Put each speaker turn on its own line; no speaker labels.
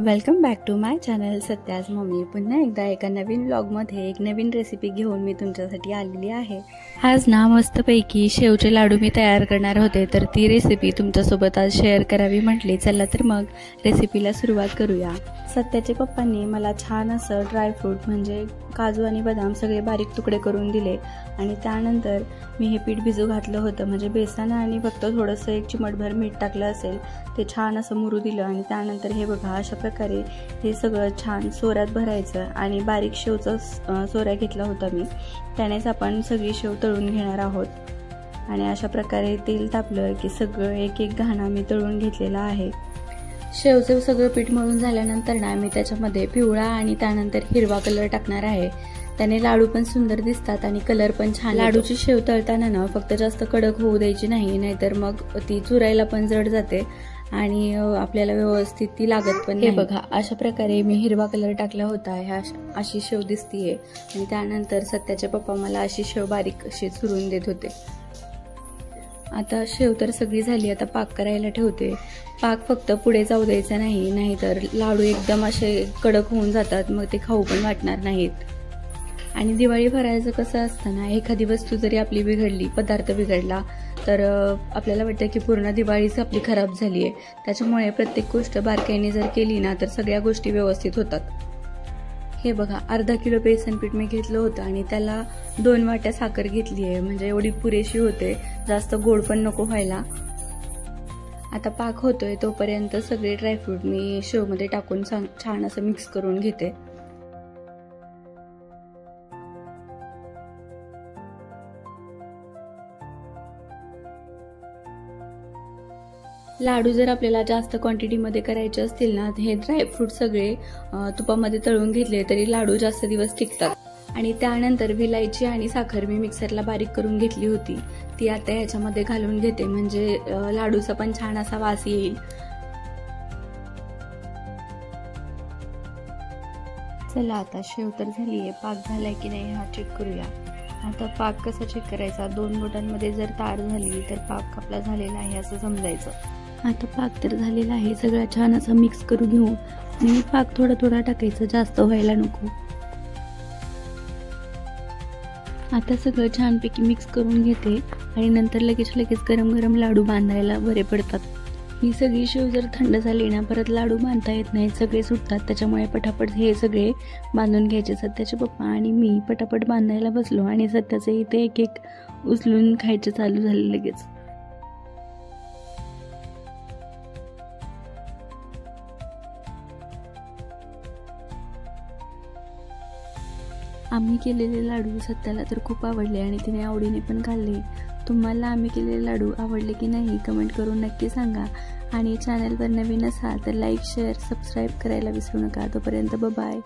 Welcome back to my channel Satya's mummy. पुन्हा एकदा एका नवीन व्लॉगमध्ये एक नवीन रेसिपी घेऊन मी तुमच्यासाठी आलेली आहे। आज ना मस्तपैकी शेवचे लाडू मी तयार करणार होते, तर ती रेसिपी तुमच्यासोबत आज शेअर करावी म्हटली। चला तर मग रेसिपीला सुरुवात करूया। सत्याचे पप्पांनी मला छान असं ड्रायफ्रूट म्हणजे काजू आणि बदाम सगळे बारीक तुकडे करून दिले आणि त्यानंतर मी हे पीठ भिजू घातलं होतं, म्हणजे बेसन आणि फक्त थोडंसं एक चिमटभर मीठ टाकलं असेल। ते छान असं मुरू दिलं आणि त्यानंतर हे बघा अशा प्रकारे हे सगळं छान सोऱ्यात भरायचं आणि बारीक शेवचा सोऱ्या घेतला होता मी, त्यानेच आपण सगळी शेव तळून घेणार आहोत। आणि अशा प्रकारे तेल तापलं की सगळं एक एक घाणा मी तळून घेतलेला आहे। शेवचे सगळं पीठ मळून झाल्यानंतर ना मी त्याच्यामध्ये पिवळा आणि त्यानंतर हिरवा कलर टाकणार आहे। त्याने लाडू पण सुंदर दिसतात आणि कलर पण छान। लाडूची शेव तळताना ना फक्त जास्त कडक होऊ द्यायची नाही, नाहीतर मग ती चुरायला पण जड जाते आणि आपल्याला व्यवस्थित ती लागत पण नाही। हे बघा अशा प्रकारे मी हिरवा कलर टाकला होता। ह्या अशी शेव दिसतीये आणि त्यानंतर सत्याचे पप्पा मला अशी शेव बारीक अशी चुरून देत होते। आता शेव तर सगळी झाली, आता पाक करायला ठेवते। पाक फक्त पुढे जाऊ द्यायचा नाही, नाहीतर लाडू एकदम असे कडक होऊन जातात, मग ते खाऊ पण वाटणार नाहीत। आणि दिवाळी फराळाचं कसं असतं ना, एखादी वस्तू जरी आपली बिघडली, पदार्थ बिघडला तर आपल्याला वाटतं की पूर्ण दिवाळीच आपली खराब झाली आहे। त्याच्यामुळे प्रत्येक गोष्ट बारकाईने जर केली ना तर सगळ्या गोष्टी व्यवस्थित होतात। हे बघा अर्धा किलो बेसन पीठ मी घेतलं होतं आणि त्याला 2 वाट्या साखर घेतली आहे, म्हणजे एवढी पुरेशी होते, जास्त गोड पण नको व्हायला। आता पाक होतोय तोपर्यंत सगळे ड्रायफ्रूट मी शेवमध्ये टाकून छान असं मिक्स करून घेते। लाडू जर आपल्याला जास्त क्वांटिटीमध्ये करायचे असतील ना, हे ड्रायफ्रूट सगळे तुपामध्ये तळून घेतले तरी लाडू जास्त दिवस टिकतात। आणि त्यानंतर विलायची आणि साखर मी मिक्सरला बारीक करून घेतली होती, ती आता ह्याच्यामध्ये घालून घेते, म्हणजे लाडूचा पण छान असा वास येईल। चला आता शेव तर झाली आहे, पाक झालाय की नाही हा चेक करूया। आता पाक कसा चेक करायचा, 2 बोटांमध्ये जर तार झाली तर पाक आपला झालेला आहे असं समजायचं। आता पाक तर झालेला आहे, सगळं छान असं मिक्स करून घेऊ आणि पाक थोडा थोडा टाकायचं, जास्त व्हायला नको। आता सगळं छानपैकी मिक्स करून घेते आणि नंतर लगेच गरम गरम लाडू बांधायला बरे पडतात। ही सगळी शेव जर थंड झाली ना परत लाडू बांधता येत नाहीत, सगळे सुटतात। त्याच्यामुळे पटापट हे सगळे बांधून घ्यायचे। सत्याचे पप्पा आणि मी पटापट बांधायला बसलो आणि सत्याचे इथे एक एक उचलून खायचे चालू झाले लगेच। आम्ही केलेले लाडू सत्याला तर खूप आवडले आणि तिने आवडीने पण खाल्ले। तुम्हाला आम्ही केलेले लाडू आवडले की नाही कमेंट करून नक्की सांगा आणि चॅनलवर नवीन असाल तर लाईक शेअर सबस्क्राईब करायला विसरू नका। तोपर्यंत बाय।